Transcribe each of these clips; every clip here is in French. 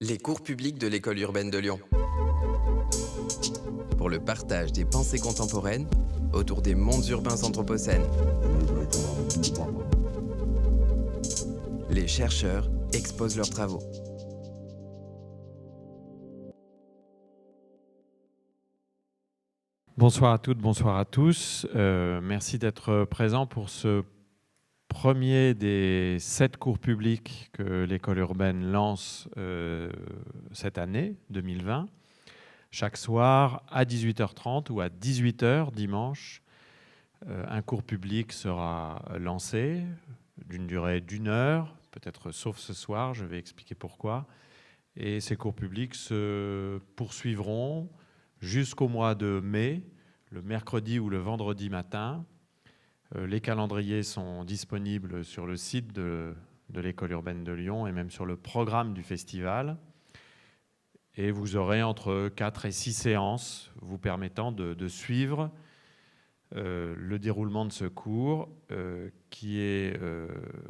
Les cours publics de l'école urbaine de Lyon. Pour le partage des pensées contemporaines autour des mondes urbains anthropocènes. Les chercheurs exposent leurs travaux. Bonsoir à toutes, bonsoir à tous. Merci d'être présents pour ce premier des 7 cours publics que l'école urbaine lance cette année, 2020. Chaque soir, à 18h30 ou à 18h dimanche, un cours public sera lancé d'une durée d'1 heure, peut-être sauf ce soir, je vais expliquer pourquoi. Et ces cours publics se poursuivront jusqu'au mois de mai, le mercredi ou le vendredi matin. Les calendriers sont disponibles sur le site de l'école urbaine de Lyon et même sur le programme du festival. Et vous aurez entre 4 et 6 séances vous permettant de suivre le déroulement de ce cours qui est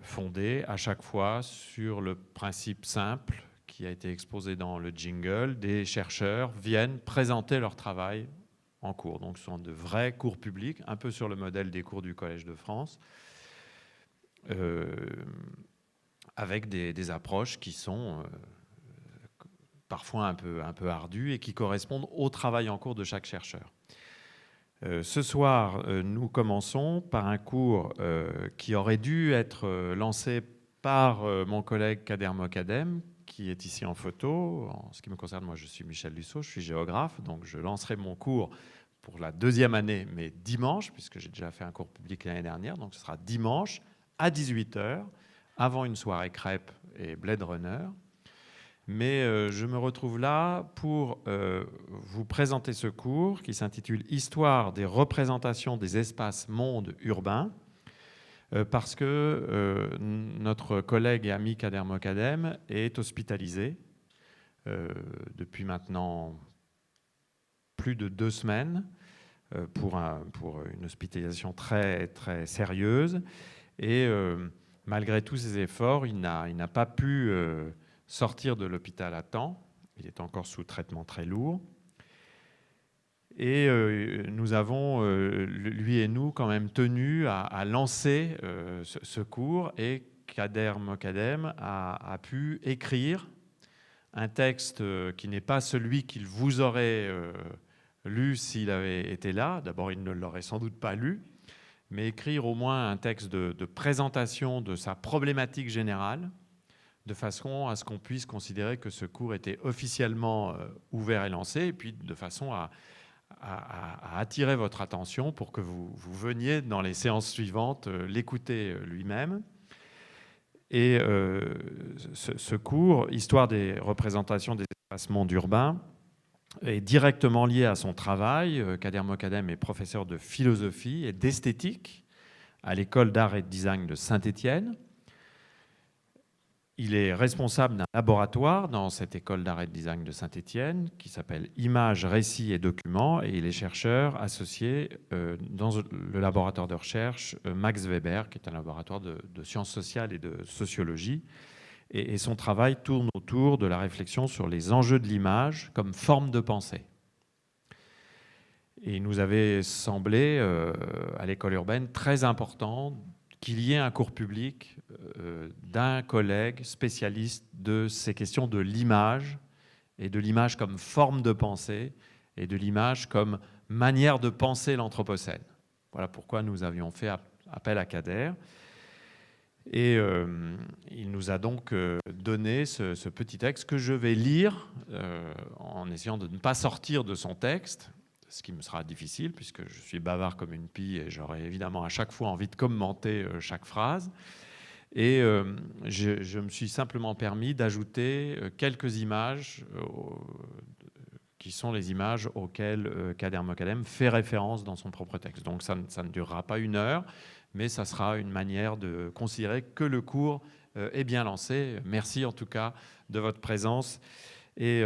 fondé à chaque fois sur le principe simple qui a été exposé dans le jingle. Des chercheurs viennent présenter leur travail en cours. Donc ce sont de vrais cours publics, un peu sur le modèle des cours du Collège de France, avec des approches qui sont parfois un peu ardues et qui correspondent au travail en cours de chaque chercheur. Ce soir, nous commençons par un cours qui aurait dû être lancé par mon collègue Kader Mokadem, qui est ici en photo. En ce qui me concerne, moi je suis Michel Dussault, je suis géographe, donc je lancerai mon cours pour la 2e année, mais dimanche, puisque j'ai déjà fait un cours public l'année dernière, donc ce sera dimanche à 18h, avant une soirée crêpes et Blade Runner. Mais je me retrouve là pour vous présenter ce cours qui s'intitule « Histoire des représentations des espaces mondes urbains » parce que notre collègue et ami Kader Mokadem est hospitalisé depuis maintenant plus de 2 semaines pour une hospitalisation très, très sérieuse. Et malgré tous ses efforts, il n'a pas pu sortir de l'hôpital à temps. Il est encore sous traitement très lourd. Et nous avons, lui et nous, quand même tenu à lancer ce cours. Et Kader Mokadem a pu écrire un texte qui n'est pas celui qu'il vous aurait lu s'il avait été là. D'abord, il ne l'aurait sans doute pas lu, mais écrire au moins un texte de présentation de sa problématique générale, de façon à ce qu'on puisse considérer que ce cours était officiellement ouvert et lancé, et puis de façon à attirer votre attention pour que vous veniez dans les séances suivantes l'écouter lui-même. Et ce cours, Histoire des représentations des espaces mondes urbains, est directement lié à son travail. Kader Mokadem est professeur de philosophie et d'esthétique à l'école d'art et de design de Saint-Étienne. Il est responsable d'un laboratoire dans cette école d'art et de design de Saint-Étienne qui s'appelle Images, Récits et Documents, et il est chercheur associé dans le laboratoire de recherche Max Weber, qui est un laboratoire de sciences sociales et de sociologie. Et son travail tourne autour de la réflexion sur les enjeux de l'image comme forme de pensée. Et il nous avait semblé, à l'école urbaine, très important qu'il y ait un cours public d'un collègue spécialiste de ces questions de l'image, et de l'image comme forme de pensée, et de l'image comme manière de penser l'anthropocène. Voilà pourquoi nous avions fait appel à Kader. Et il nous a donc donné ce petit texte que je vais lire en essayant de ne pas sortir de son texte, ce qui me sera difficile puisque je suis bavard comme une pie et j'aurai évidemment à chaque fois envie de commenter chaque phrase. Et je me suis simplement permis d'ajouter quelques images qui sont les images auxquelles Kader Mokadem fait référence dans son propre texte. Donc ça ne durera pas 1 heure, mais ça sera une manière de considérer que le cours est bien lancé. Merci en tout cas de votre présence et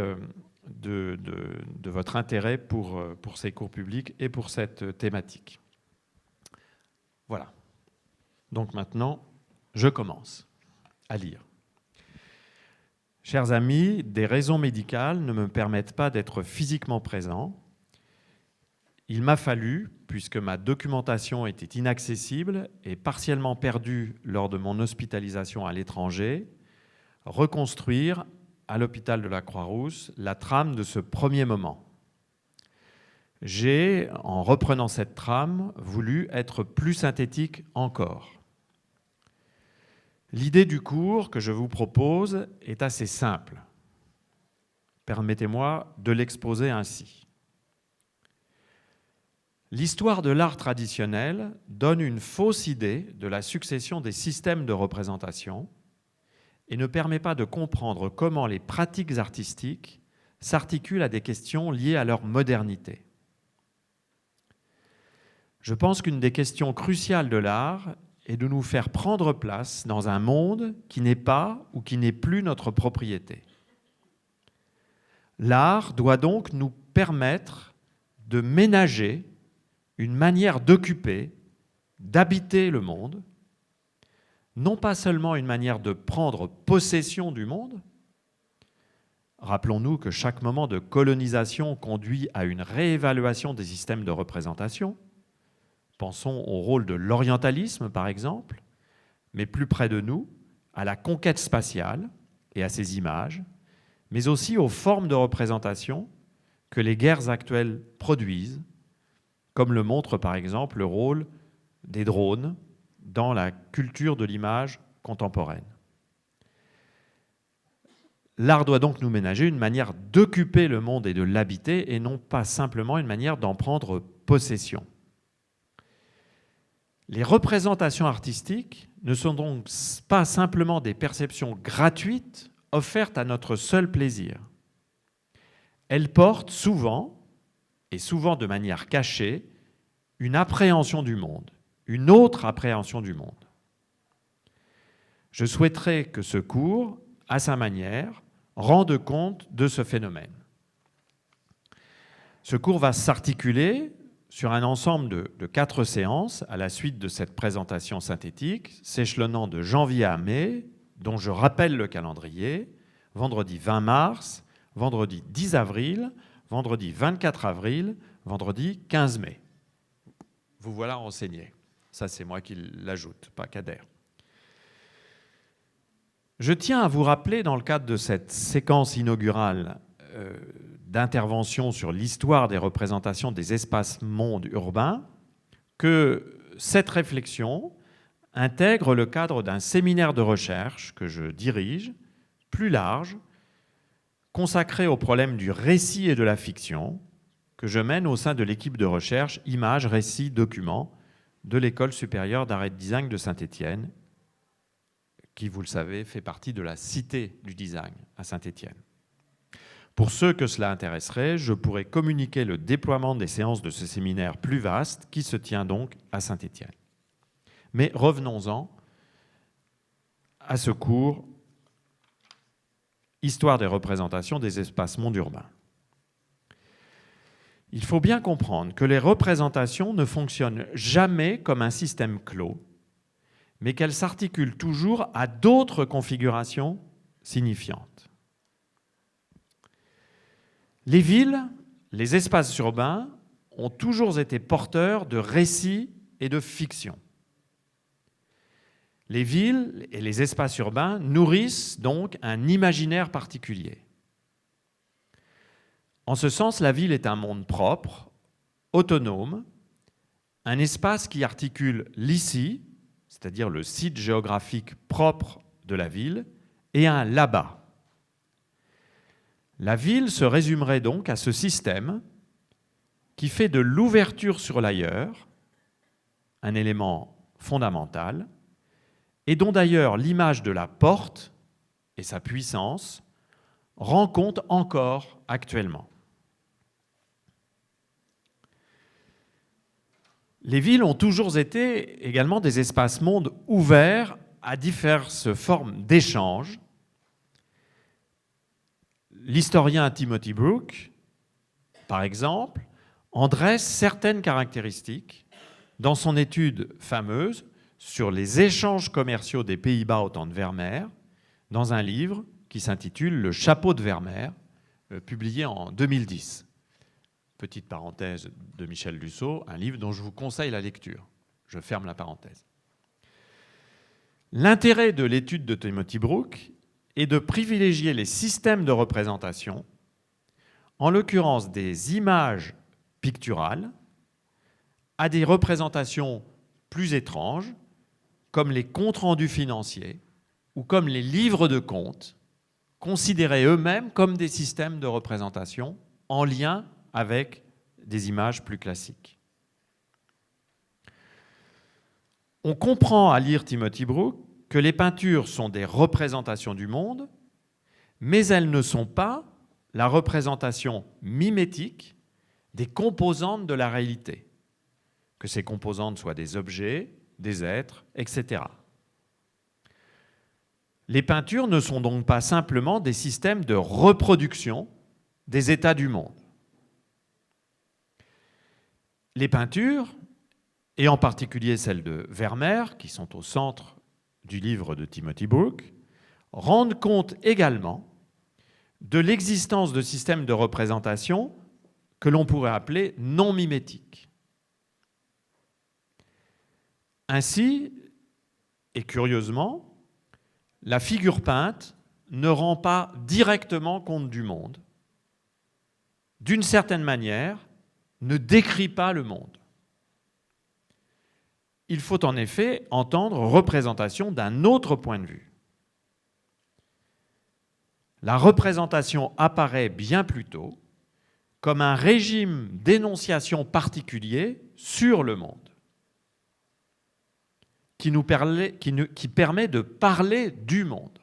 de votre intérêt pour ces cours publics et pour cette thématique. Voilà. Donc maintenant, je commence à lire. Chers amis, des raisons médicales ne me permettent pas d'être physiquement présent. Il m'a fallu, puisque ma documentation était inaccessible et partiellement perdue lors de mon hospitalisation à l'étranger, reconstruire à l'hôpital de la Croix-Rousse la trame de ce premier moment. J'ai, en reprenant cette trame, voulu être plus synthétique encore. L'idée du cours que je vous propose est assez simple. Permettez-moi de l'exposer ainsi. L'histoire de l'art traditionnel donne une fausse idée de la succession des systèmes de représentation et ne permet pas de comprendre comment les pratiques artistiques s'articulent à des questions liées à leur modernité. Je pense qu'une des questions cruciales de l'art est de nous faire prendre place dans un monde qui n'est pas ou qui n'est plus notre propriété. L'art doit donc nous permettre de ménager une manière d'occuper, d'habiter le monde, non pas seulement une manière de prendre possession du monde. Rappelons-nous que chaque moment de colonisation conduit à une réévaluation des systèmes de représentation. Pensons au rôle de l'orientalisme, par exemple, mais plus près de nous, à la conquête spatiale et à ses images, mais aussi aux formes de représentation que les guerres actuelles produisent, comme le montre par exemple le rôle des drones dans la culture de l'image contemporaine. L'art doit donc nous ménager une manière d'occuper le monde et de l'habiter, et non pas simplement une manière d'en prendre possession. Les représentations artistiques ne sont donc pas simplement des perceptions gratuites offertes à notre seul plaisir. Elles portent souvent, et souvent de manière cachée, une appréhension du monde, une autre appréhension du monde. Je souhaiterais que ce cours, à sa manière, rende compte de ce phénomène. Ce cours va s'articuler sur un ensemble de 4 séances à la suite de cette présentation synthétique, s'échelonnant de janvier à mai, dont je rappelle le calendrier, vendredi 20 mars, vendredi 10 avril, vendredi 24 avril, vendredi 15 mai. Vous voilà renseigné. Ça, c'est moi qui l'ajoute, pas Kader. Je tiens à vous rappeler, dans le cadre de cette séquence inaugurale d'intervention sur l'histoire des représentations des espaces-mondes urbains, que cette réflexion intègre le cadre d'un séminaire de recherche que je dirige, plus large, consacré au problème du récit et de la fiction, que je mène au sein de l'équipe de recherche Images, Récits, Documents de l'École supérieure d'art et de design de Saint-Étienne, qui, vous le savez, fait partie de la Cité du design à Saint-Étienne. Pour ceux que cela intéresserait, je pourrais communiquer le déploiement des séances de ce séminaire plus vaste qui se tient donc à Saint-Étienne. Mais revenons-en à ce cours Histoire des représentations des espaces-mondes urbains. Il faut bien comprendre que les représentations ne fonctionnent jamais comme un système clos, mais qu'elles s'articulent toujours à d'autres configurations signifiantes. Les villes, les espaces urbains ont toujours été porteurs de récits et de fiction. Les villes et les espaces urbains nourrissent donc un imaginaire particulier. En ce sens, la ville est un monde propre, autonome, un espace qui articule l'ici, c'est-à-dire le site géographique propre de la ville, et un là-bas. La ville se résumerait donc à ce système qui fait de l'ouverture sur l'ailleurs un élément fondamental, et dont d'ailleurs l'image de la porte et sa puissance rend compte encore actuellement. Les villes ont toujours été également des espaces-mondes ouverts à diverses formes d'échanges. L'historien Timothy Brook, par exemple, en dresse certaines caractéristiques dans son étude fameuse sur les échanges commerciaux des Pays-Bas au temps de Vermeer, dans un livre qui s'intitule « Le chapeau de Vermeer », publié en 2010. Petite parenthèse de Michel Lussault, un livre dont je vous conseille la lecture. Je ferme la parenthèse. L'intérêt de l'étude de Timothy Brook est de privilégier les systèmes de représentation, en l'occurrence des images picturales, à des représentations plus étranges, comme les comptes rendus financiers ou comme les livres de comptes, considérés eux-mêmes comme des systèmes de représentation en lien avec des images plus classiques. On comprend à lire Timothy Brook que les peintures sont des représentations du monde, mais elles ne sont pas la représentation mimétique des composantes de la réalité, que ces composantes soient des objets, des êtres, etc. Les peintures ne sont donc pas simplement des systèmes de reproduction des états du monde. Les peintures, et en particulier celles de Vermeer, qui sont au centre du livre de Timothy Brook, rendent compte également de l'existence de systèmes de représentation que l'on pourrait appeler non mimétiques. Ainsi, et curieusement, la figure peinte ne rend pas directement compte du monde. D'une certaine manière, ne décrit pas le monde. Il faut en effet entendre représentation d'un autre point de vue. La représentation apparaît bien plus tôt comme un régime d'énonciation particulier sur le monde, qui permet de parler du monde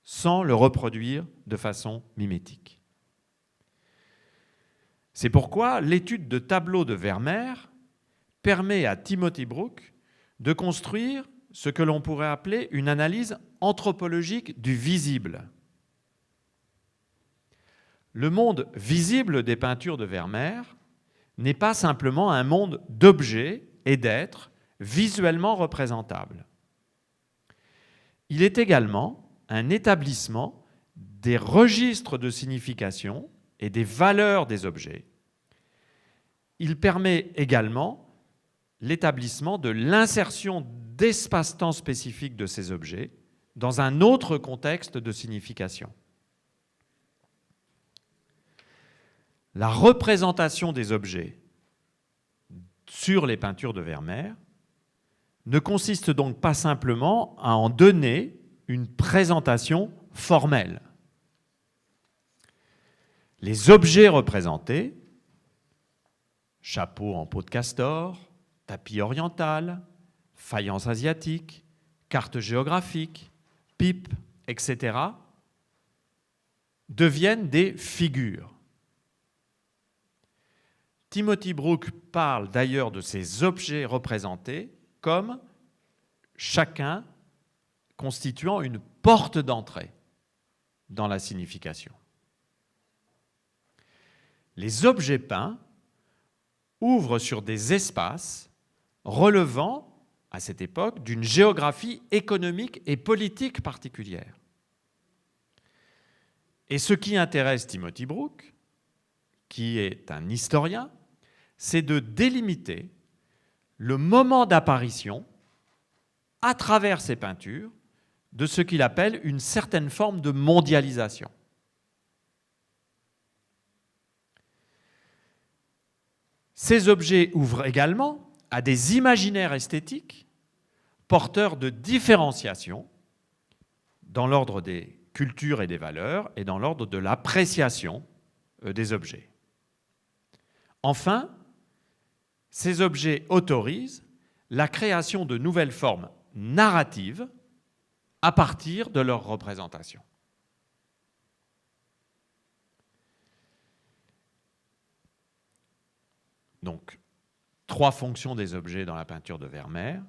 sans le reproduire de façon mimétique. C'est pourquoi l'étude de tableaux de Vermeer permet à Timothy Brook de construire ce que l'on pourrait appeler une analyse anthropologique du visible. Le monde visible des peintures de Vermeer n'est pas simplement un monde d'objets et d'êtres visuellement représentables. Il est également un établissement des registres de signification et des valeurs des objets. Il permet également l'établissement de l'insertion d'espace-temps spécifiques de ces objets dans un autre contexte de signification. La représentation des objets sur les peintures de Vermeer ne consiste donc pas simplement à en donner une présentation formelle. Les objets représentés, chapeau en peau de castor, tapis oriental, faïence asiatique, carte géographique, pipe, etc., deviennent des figures. Timothy Brook parle d'ailleurs de ces objets représentés comme chacun constituant une porte d'entrée dans la signification. Les objets peints ouvrent sur des espaces relevant, à cette époque, d'une géographie économique et politique particulière. Et ce qui intéresse Timothy Brook, qui est un historien, c'est de délimiter le moment d'apparition, à travers ces peintures, de ce qu'il appelle une certaine forme de mondialisation. Ces objets ouvrent également à des imaginaires esthétiques porteurs de différenciation dans l'ordre des cultures et des valeurs et dans l'ordre de l'appréciation des objets. Enfin, ces objets autorisent la création de nouvelles formes narratives à partir de leur représentation. Donc, 3 fonctions des objets dans la peinture de Vermeer.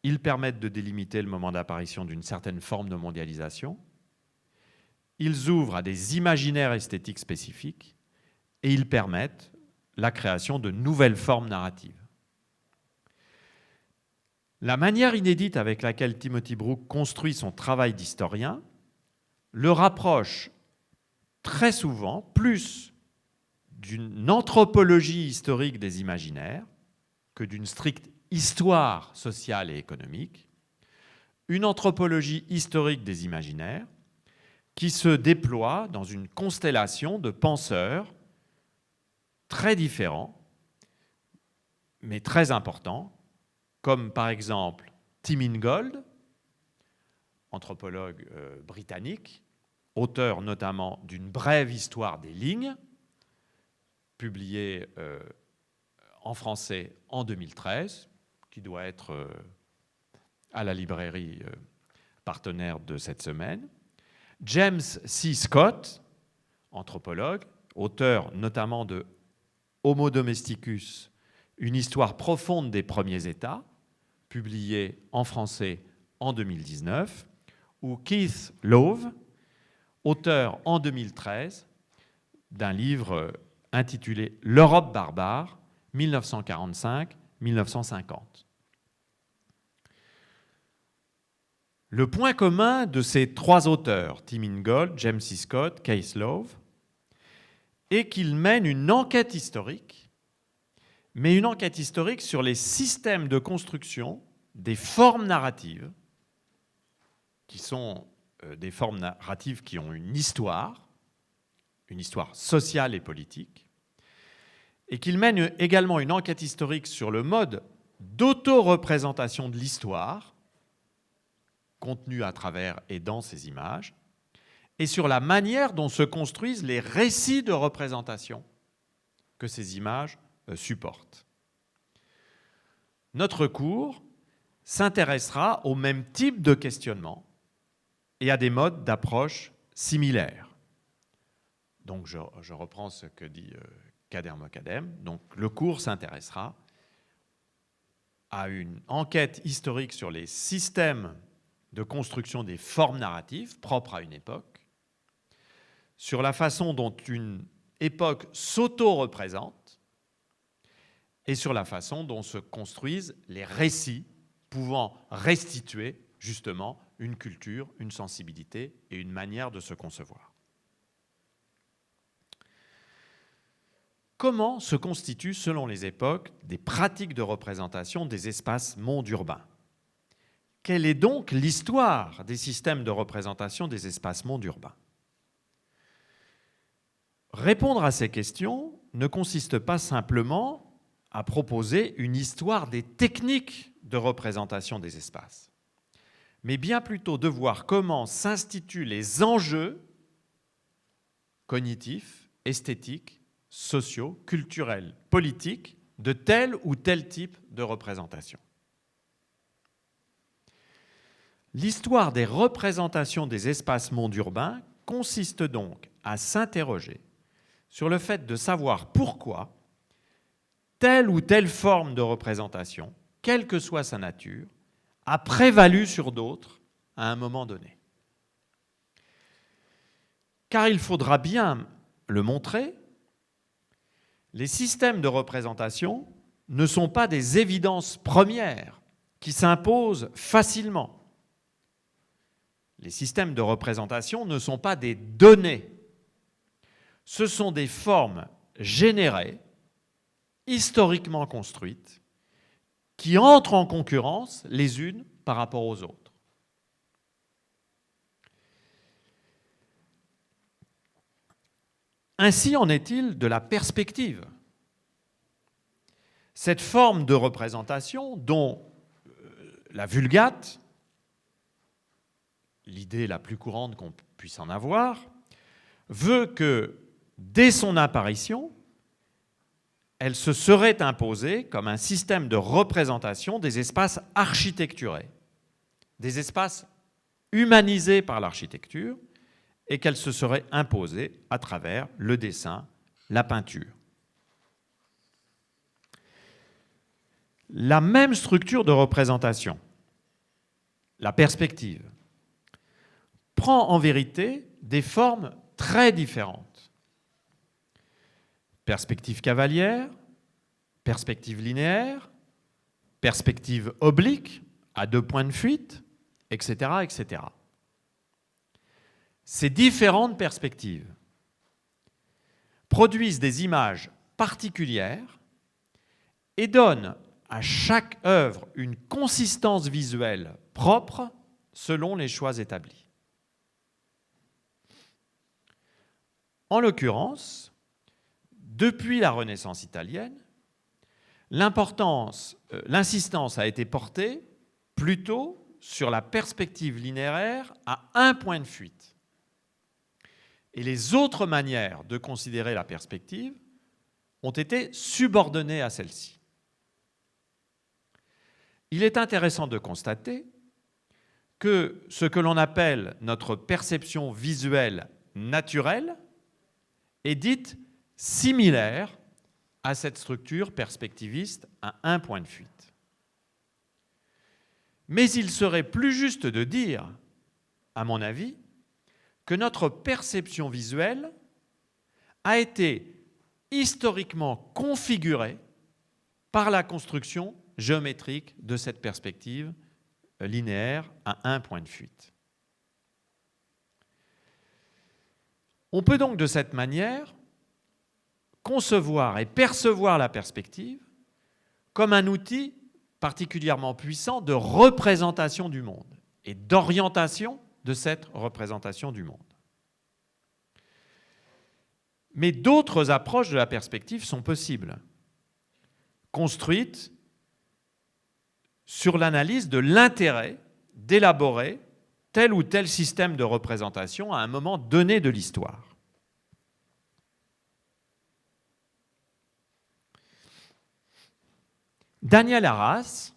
Ils permettent de délimiter le moment d'apparition d'une certaine forme de mondialisation. Ils ouvrent à des imaginaires esthétiques spécifiques et ils permettent la création de nouvelles formes narratives. La manière inédite avec laquelle Timothy Brook construit son travail d'historien le rapproche très souvent plus d'une anthropologie historique des imaginaires que d'une stricte histoire sociale et économique, une anthropologie historique des imaginaires qui se déploie dans une constellation de penseurs très différents, mais très importants, comme par exemple Tim Ingold, anthropologue britannique, auteur notamment d'une brève histoire des lignes, publiée en français en 2013, qui doit être à la librairie partenaire de cette semaine. James C. Scott, anthropologue, auteur notamment de Homo domesticus, une histoire profonde des premiers États, publié en français en 2019, ou Keith Lowe, auteur en 2013 d'un livre intitulé L'Europe barbare, 1945-1950. Le point commun de ces trois auteurs, Tim Ingold, James C. Scott, Keith Lowe, est qu'ils mènent une enquête historique, mais une enquête historique sur les systèmes de construction des formes narratives, qui sont des formes narratives qui ont une histoire sociale et politique, et qu'ils mènent également une enquête historique sur le mode d'auto-représentation de l'histoire, contenu à travers et dans ces images, et sur la manière dont se construisent les récits de représentation que ces images supportent. Notre cours s'intéressera au même type de questionnement et à des modes d'approche similaires. Donc je reprends ce que dit Kader Mokadem. Donc le cours s'intéressera à une enquête historique sur les systèmes de construction des formes narratives propres à une époque, sur la façon dont une époque s'auto-représente et sur la façon dont se construisent les récits pouvant restituer justement une culture, une sensibilité et une manière de se concevoir. Comment se constituent, selon les époques, des pratiques de représentation des espaces mondes urbains ? Quelle est donc l'histoire des systèmes de représentation des espaces mondes urbains ? Répondre à ces questions ne consiste pas simplement à proposer une histoire des techniques de représentation des espaces, mais bien plutôt de voir comment s'instituent les enjeux cognitifs, esthétiques, sociaux, culturels, politiques de tel ou tel type de représentation. L'histoire des représentations des espaces mondes urbains consiste donc à s'interroger sur le fait de savoir pourquoi telle ou telle forme de représentation, quelle que soit sa nature, a prévalu sur d'autres à un moment donné. Car il faudra bien le montrer, les systèmes de représentation ne sont pas des évidences premières qui s'imposent facilement. Les systèmes de représentation ne sont pas des données. Ce sont des formes générées, historiquement construites, qui entrent en concurrence les unes par rapport aux autres. Ainsi en est-il de la perspective. Cette forme de représentation dont la Vulgate, l'idée la plus courante qu'on puisse en avoir, veut que, dès son apparition, elle se serait imposée comme un système de représentation des espaces architecturés, des espaces humanisés par l'architecture, et qu'elle se serait imposée à travers le dessin, la peinture. La même structure de représentation, la perspective, prend en vérité des formes très différentes. Perspective cavalière, perspective linéaire, perspective oblique, à 2 points de fuite, etc., etc. Ces différentes perspectives produisent des images particulières et donnent à chaque œuvre une consistance visuelle propre selon les choix établis. En l'occurrence, depuis la Renaissance italienne, l'insistance a été portée plutôt sur la perspective linéaire à un point de fuite. Et les autres manières de considérer la perspective ont été subordonnées à celle-ci. Il est intéressant de constater que ce que l'on appelle notre perception visuelle naturelle est dite similaire à cette structure perspectiviste à un point de fuite. Mais il serait plus juste de dire, à mon avis, que notre perception visuelle a été historiquement configurée par la construction géométrique de cette perspective linéaire à un point de fuite. On peut donc de cette manière concevoir et percevoir la perspective comme un outil particulièrement puissant de représentation du monde et d'orientation de cette représentation du monde. Mais d'autres approches de la perspective sont possibles, construites sur l'analyse de l'intérêt d'élaborer tel ou tel système de représentation à un moment donné de l'histoire. Daniel Arras,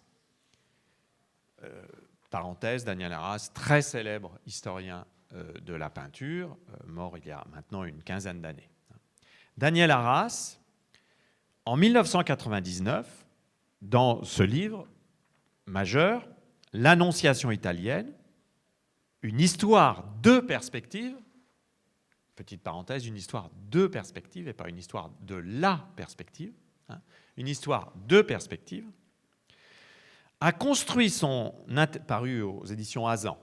parenthèse, Daniel Arras, très célèbre historien de la peinture, mort il y a maintenant une quinzaine d'années. Daniel Arras, en 1999, dans ce livre majeur, L'Annonciation italienne, une histoire de perspective, petite parenthèse, une histoire de perspective et pas une histoire de la perspective, une histoire de perspective, a construit paru aux éditions Hazan,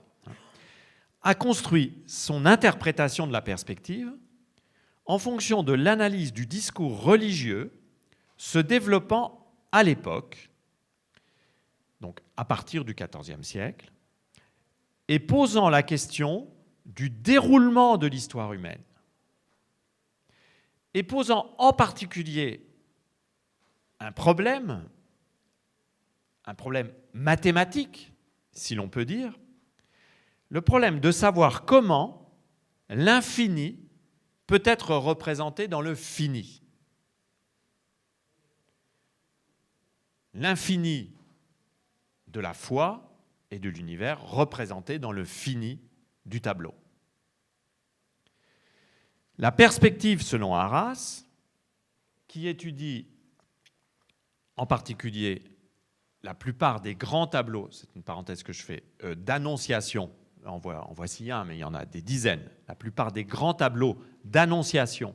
a construit son interprétation de la perspective en fonction de l'analyse du discours religieux se développant à l'époque, donc à partir du XIVe siècle, et posant la question du déroulement de l'histoire humaine, et posant en particulier un problème mathématique, si l'on peut dire, le problème de savoir comment l'infini peut être représenté dans le fini. L'infini de la foi et de l'univers représenté dans le fini du tableau. La perspective, selon Arras, qui étudie en particulier la plupart des grands tableaux, c'est une parenthèse que je fais, d'annonciation, en voici un, mais il y en a des dizaines, la plupart des grands tableaux d'annonciation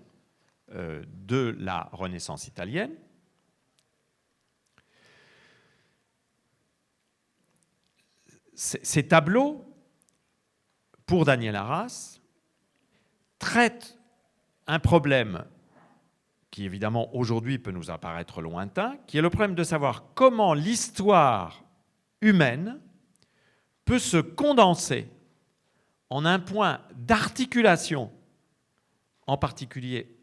de la Renaissance italienne, ces tableaux, pour Daniel Arras, traitent un problème qui évidemment aujourd'hui peut nous apparaître lointain, qui est le problème de savoir comment l'histoire humaine peut se condenser en un point d'articulation, en particulier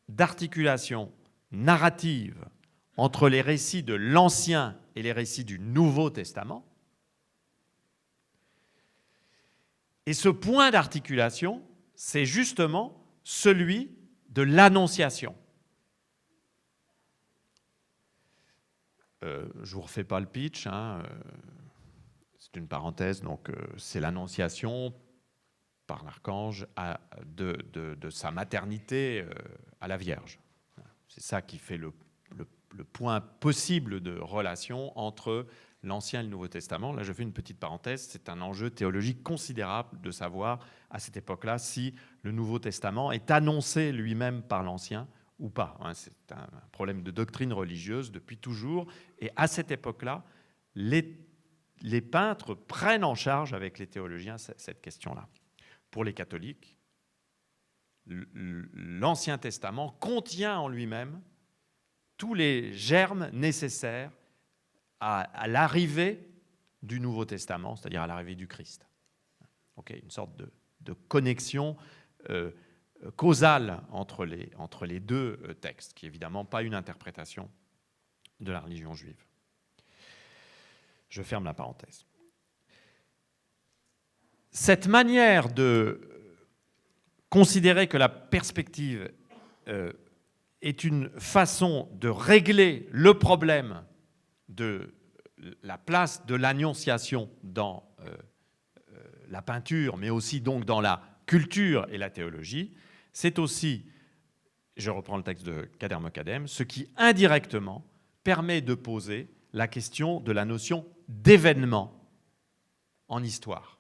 d'articulation narrative entre les récits de l'Ancien et les récits du Nouveau Testament. Et ce point d'articulation, c'est justement celui de l'Annonciation. Je ne vous refais pas le pitch, c'est une parenthèse, donc c'est l'annonciation par l'archange de sa maternité à la Vierge. C'est ça qui fait le point possible de relation entre l'Ancien et le Nouveau Testament. Là, je fais une petite parenthèse, c'est un enjeu théologique considérable de savoir à cette époque-là si le Nouveau Testament est annoncé lui-même par l'Ancien ou pas. C'est un problème de doctrine religieuse depuis toujours. Et à cette époque-là, les peintres prennent en charge avec les théologiens cette question-là. Pour les catholiques, l'Ancien Testament contient en lui-même tous les germes nécessaires à l'arrivée du Nouveau Testament, c'est-à-dire à l'arrivée du Christ. Okay, une sorte de connexion causale entre les deux textes, qui n'est évidemment pas une interprétation de la religion juive. Je ferme la parenthèse. Cette manière de considérer que la perspective est une façon de régler le problème de la place de l'annonciation dans la peinture, mais aussi donc dans la culture et la théologie, c'est aussi, je reprends le texte de Kader Mokadem, ce qui indirectement permet de poser la question de la notion d'événement en histoire.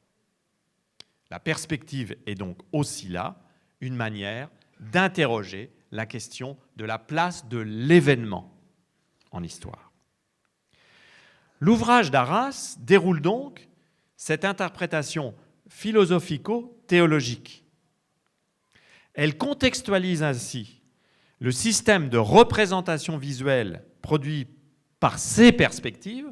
La perspective est donc aussi là une manière d'interroger la question de la place de l'événement en histoire. L'ouvrage d'Arras déroule donc cette interprétation philosophico-théologique. Elle contextualise ainsi le système de représentation visuelle produit par ces perspectives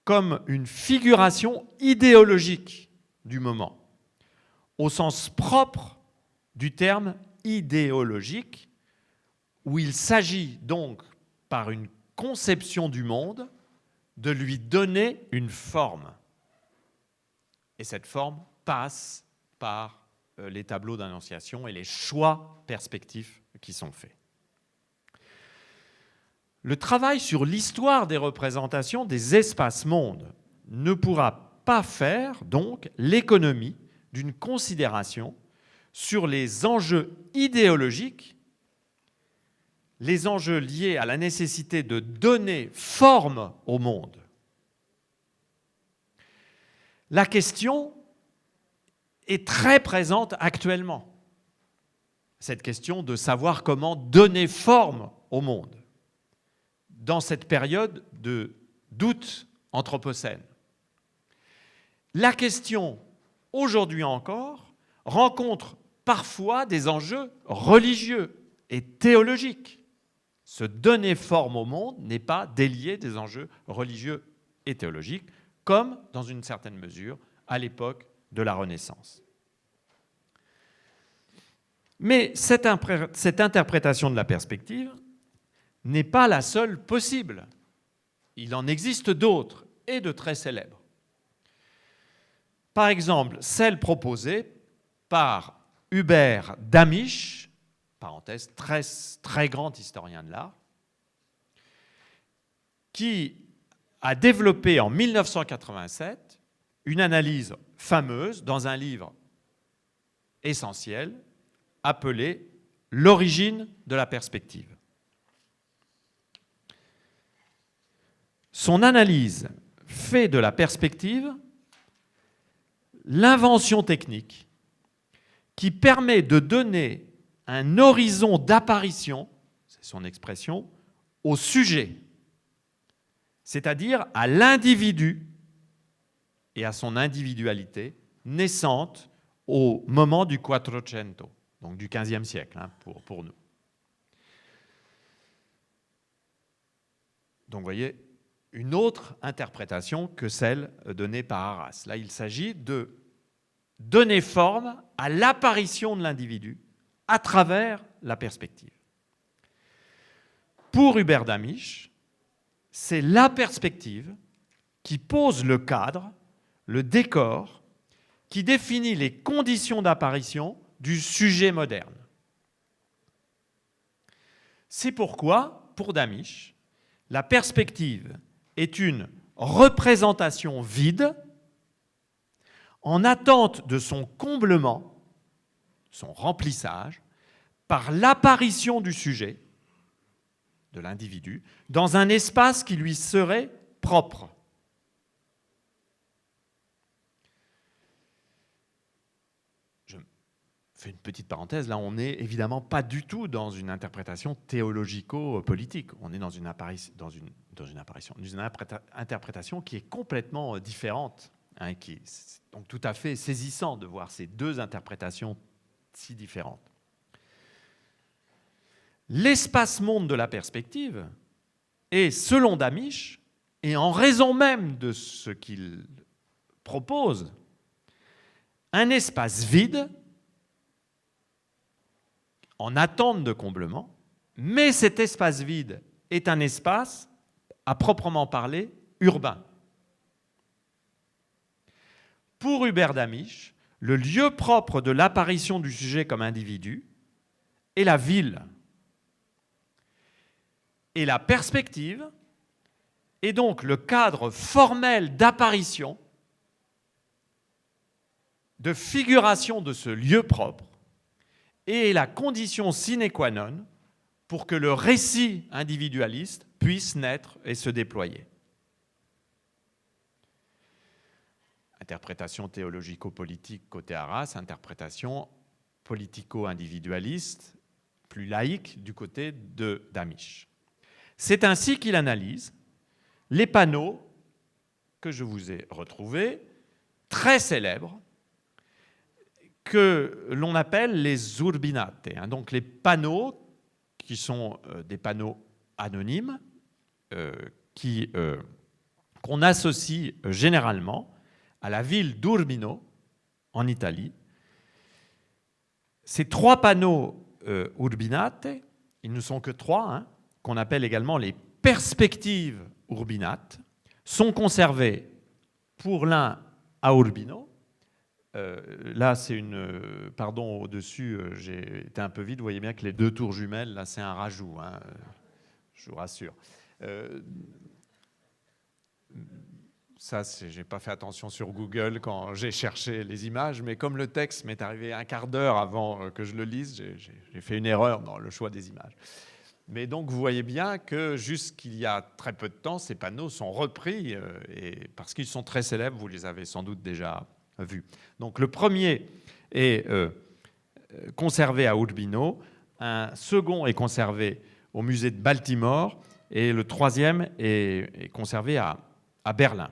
comme une figuration idéologique du moment, au sens propre du terme idéologique, où il s'agit donc, par une conception du monde, de lui donner une forme. Et cette forme passe par les tableaux d'annonciation et les choix perspectifs qui sont faits. Le travail sur l'histoire des représentations des espaces-mondes ne pourra pas faire, donc, l'économie d'une considération sur les enjeux idéologiques, les enjeux liés à la nécessité de donner forme au monde. La question est très présente actuellement, cette question de savoir comment donner forme au monde dans cette période de doute anthropocène. La question, aujourd'hui encore, rencontre parfois des enjeux religieux et théologiques. Se donner forme au monde n'est pas délié des enjeux religieux et théologiques, comme, dans une certaine mesure, à l'époque de la Renaissance. Mais cette interprétation de la perspective n'est pas la seule possible. Il en existe d'autres, et de très célèbres. Par exemple, celle proposée par Hubert Damisch, parenthèse, très grand historien de l'art, qui a développé en 1987 une analyse fameuse dans un livre essentiel appelé « L'origine de la perspective ». Son analyse fait de la perspective l'invention technique qui permet de donner un horizon d'apparition, c'est son expression, au sujet, c'est-à-dire à l'individu et à son individualité naissante au moment du Quattrocento, donc du XVe siècle pour nous. Donc vous voyez, une autre interprétation que celle donnée par Arras. Là, il s'agit de donner forme à l'apparition de l'individu à travers la perspective. Pour Hubert Damisch, c'est la perspective qui pose le cadre, le décor, qui définit les conditions d'apparition du sujet moderne. C'est pourquoi, pour Damisch, la perspective est une représentation vide en attente de son comblement, son remplissage, par l'apparition du sujet, de l'individu, dans un espace qui lui serait propre. Je fais une petite parenthèse, là on n'est évidemment pas du tout dans une interprétation théologico-politique. On est dans une interprétation qui est complètement différente. Hein, c'est donc tout à fait saisissant de voir ces deux interprétations si différentes. L'espace-monde de la perspective est, selon Damisch, et en raison même de ce qu'il propose, un espace vide, en attente de comblement, mais cet espace vide est un espace, à proprement parler, urbain. Pour Hubert Damisch, le lieu propre de l'apparition du sujet comme individu est la ville. Et la perspective est donc le cadre formel d'apparition, de figuration de ce lieu propre, et la condition sine qua non pour que le récit individualiste puisse naître et se déployer. Interprétation théologico-politique côté Arras, interprétation politico-individualiste, plus laïque du côté de Damisch. C'est ainsi qu'il analyse les panneaux que je vous ai retrouvés, très célèbres, que l'on appelle les urbinate, hein, donc les panneaux qui sont des panneaux anonymes qu'on associe généralement à la ville d'Urbino, en Italie. Ces trois panneaux urbinate, ils ne sont que trois, hein, qu'on appelle également les perspectives urbinate, sont conservés pour l'un à Urbino. Là, c'est une... pardon, au-dessus, j'ai été un peu vite. Vous voyez bien que les deux tours jumelles, là, c'est un rajout, hein, je vous rassure. Ça, je n'ai pas fait attention sur Google quand j'ai cherché les images, mais comme le texte m'est arrivé un quart d'heure avant que je le lise, j'ai fait une erreur dans le choix des images. Mais donc, vous voyez bien que jusqu'il y a très peu de temps, ces panneaux sont repris, et parce qu'ils sont très célèbres, vous les avez sans doute déjà vus. Donc, le premier est conservé à Urbino, un second est conservé au musée de Baltimore, et le troisième est conservé à Berlin.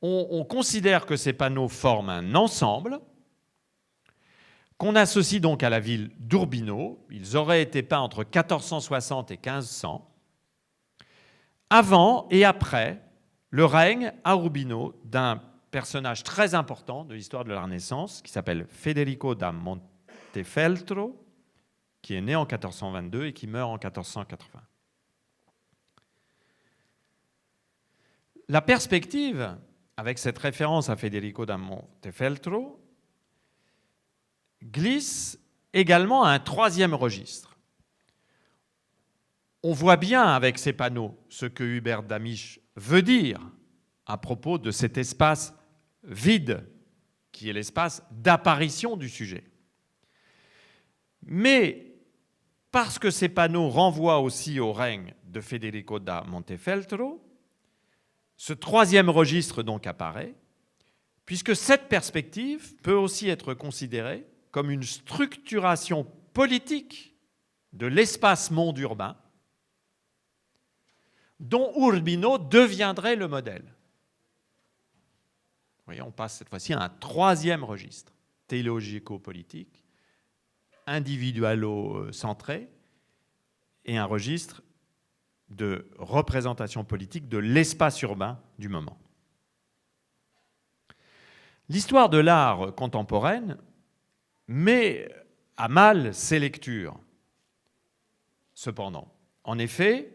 On considère que ces panneaux forment un ensemble qu'on associe donc à la ville d'Urbino. Ils auraient été peints entre 1460 et 1500, avant et après le règne à Urbino d'un personnage très important de l'histoire de la Renaissance qui s'appelle Federico da Montefeltro, qui est né en 1422 et qui meurt en 1480. La perspective, avec cette référence à Federico da Montefeltro, glisse également à un troisième registre. On voit bien avec ces panneaux ce que Hubert Damisch veut dire à propos de cet espace vide qui est l'espace d'apparition du sujet. Mais parce que ces panneaux renvoient aussi au règne de Federico da Montefeltro, ce troisième registre donc apparaît, puisque cette perspective peut aussi être considérée comme une structuration politique de l'espace monde urbain dont Urbino deviendrait le modèle. Vous voyez, on passe cette fois-ci à un troisième registre, théologico-politique, individualo-centré, et un registre de représentation politique de l'espace urbain du moment. L'histoire de l'art contemporaine met à mal ces lectures. Cependant, en effet,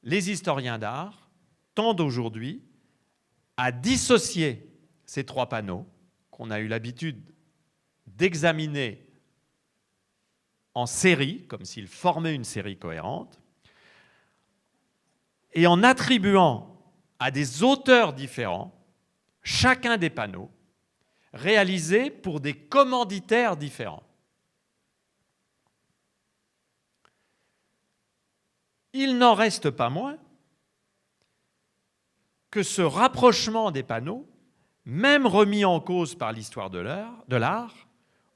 les historiens d'art tendent aujourd'hui à dissocier ces trois panneaux qu'on a eu l'habitude d'examiner en série, comme s'ils formaient une série cohérente, et en attribuant à des auteurs différents chacun des panneaux réalisés pour des commanditaires différents. Il n'en reste pas moins que ce rapprochement des panneaux, même remis en cause par l'histoire de l'art,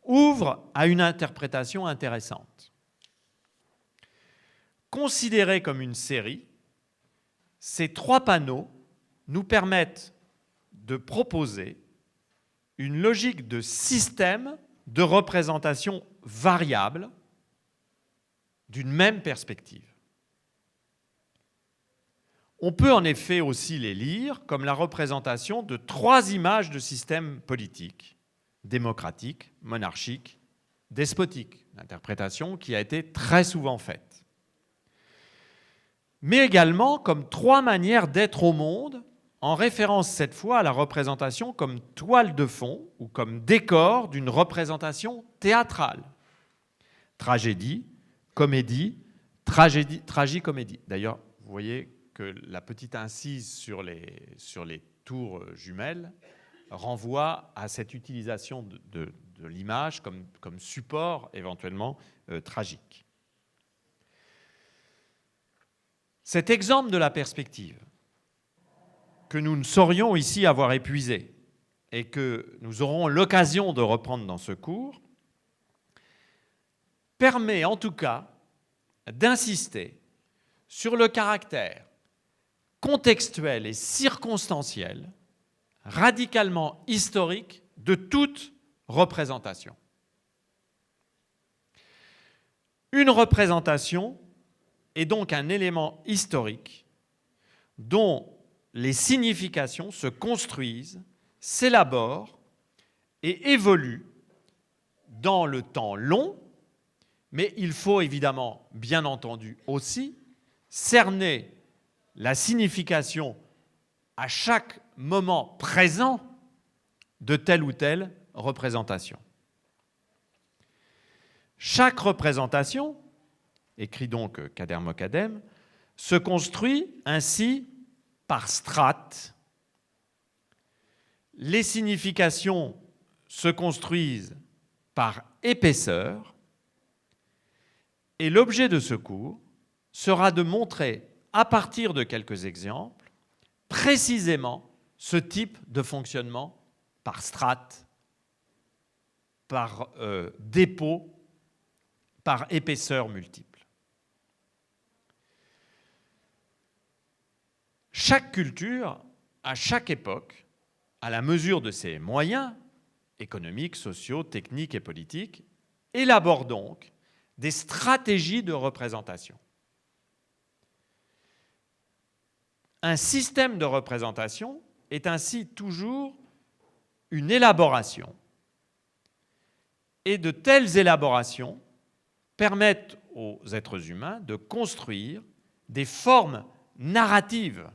ouvre à une interprétation intéressante. Considérés comme une série, ces 3 panneaux nous permettent de proposer une logique de système de représentation variable d'une même perspective. On peut en effet aussi les lire comme la représentation de 3 images de systèmes politiques, démocratiques, monarchiques, despotiques, une interprétation qui a été très souvent faite. Mais également comme 3 manières d'être au monde, en référence cette fois à la représentation comme toile de fond ou comme décor d'une représentation théâtrale. Tragédie, comédie, tragicomédie. D'ailleurs, vous voyez que la petite incise sur les tours jumelles renvoie à cette utilisation de l'image comme support éventuellement tragique. Cet exemple de la perspective, que nous ne saurions ici avoir épuisé et que nous aurons l'occasion de reprendre dans ce cours, permet en tout cas d'insister sur le caractère contextuel et circonstanciel, radicalement historique de toute représentation. Une représentation est donc un élément historique dont les significations se construisent, s'élaborent et évoluent dans le temps long, mais il faut évidemment, bien entendu aussi, cerner la signification à chaque moment présent de telle ou telle représentation. Chaque représentation, écrit donc Kader Mokadem, se construit ainsi par strates. Les significations se construisent par épaisseur et l'objet de ce cours sera de montrer, à partir de quelques exemples, précisément ce type de fonctionnement par strates, par dépôt, par épaisseur multiple. Chaque culture, à chaque époque, à la mesure de ses moyens économiques, sociaux, techniques et politiques, élabore donc des stratégies de représentation. Un système de représentation est ainsi toujours une élaboration. Et de telles élaborations permettent aux êtres humains de construire des formes narratives.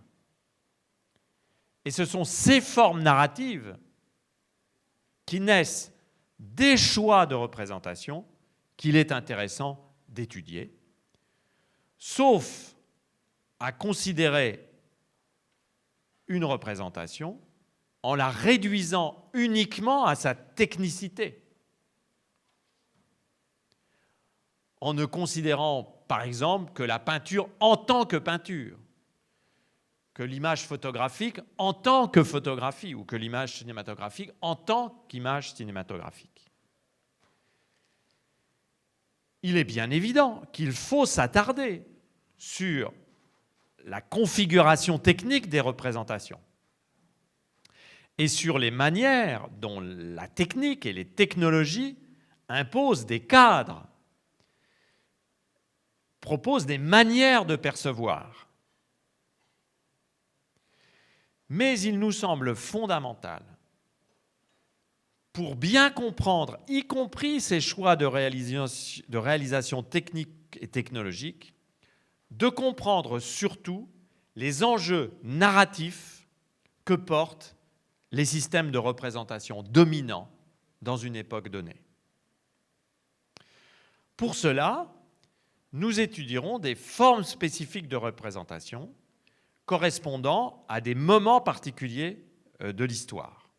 Et ce sont ces formes narratives qui naissent des choix de représentation qu'il est intéressant d'étudier, sauf à considérer une représentation en la réduisant uniquement à sa technicité, en ne considérant par exemple que la peinture en tant que peinture, que l'image photographique en tant que photographie ou que l'image cinématographique en tant qu'image cinématographique. Il est bien évident qu'il faut s'attarder sur la configuration technique des représentations et sur les manières dont la technique et les technologies imposent des cadres, proposent des manières de percevoir. Mais il nous semble fondamental, pour bien comprendre, y compris ces choix de réalisation technique et technologique, de comprendre surtout les enjeux narratifs que portent les systèmes de représentation dominants dans une époque donnée. Pour cela, nous étudierons des formes spécifiques de représentation correspondant à des moments particuliers de l'histoire.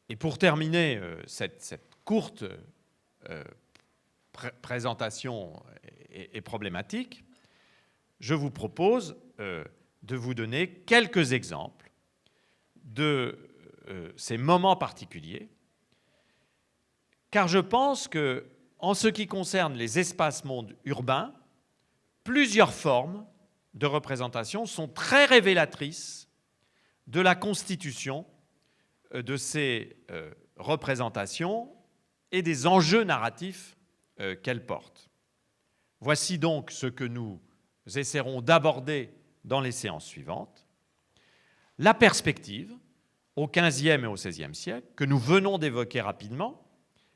Et pour terminer cette courte présentation et problématique, je vous propose de vous donner quelques exemples de ces moments particuliers car je pense que, en ce qui concerne les espaces-mondes urbains, plusieurs formes de représentation sont très révélatrices de la constitution de ces représentations et des enjeux narratifs qu'elles portent. Voici donc ce que nous essaierons d'aborder dans les séances suivantes. La perspective au XVe et au XVIe siècle, que nous venons d'évoquer rapidement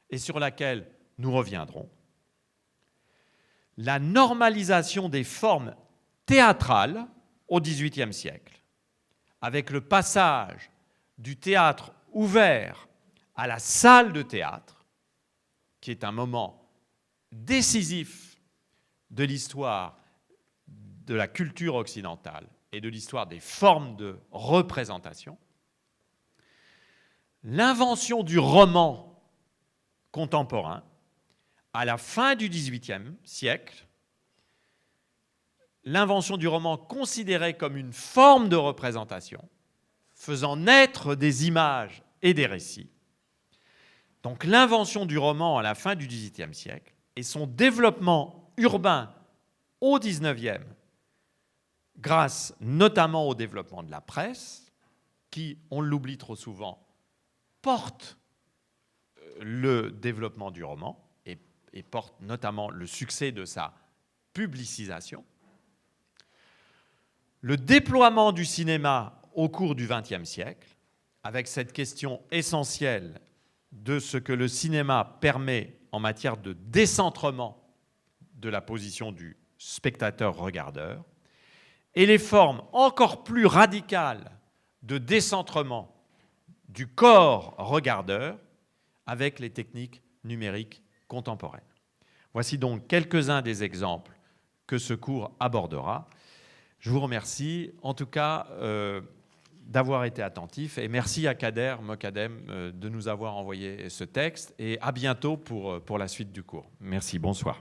et sur laquelle nous reviendrons. La normalisation des formes théâtrales au XVIIIe siècle, avec le passage du théâtre ouvert à la salle de théâtre, qui est un moment décisif de l'histoire de la culture occidentale et de l'histoire des formes de représentation. L'invention du roman contemporain à la fin du XVIIIe siècle, l'invention du roman considérée comme une forme de représentation, faisant naître des images et des récits. Donc l'invention du roman à la fin du XVIIIe siècle et son développement urbain au XIXe, grâce notamment au développement de la presse, qui, on l'oublie trop souvent, porte le développement du roman et porte notamment le succès de sa publicisation. Le déploiement du cinéma au cours du XXe siècle, avec cette question essentielle de ce que le cinéma permet en matière de décentrement de la position du spectateur-regardeur, et les formes encore plus radicales de décentrement du corps regardeur avec les techniques numériques contemporaines. Voici donc quelques-uns des exemples que ce cours abordera. Je vous remercie en tout cas d'avoir été attentif et merci à Kader Mokadem de nous avoir envoyé ce texte et à bientôt pour la suite du cours. Merci, bonsoir.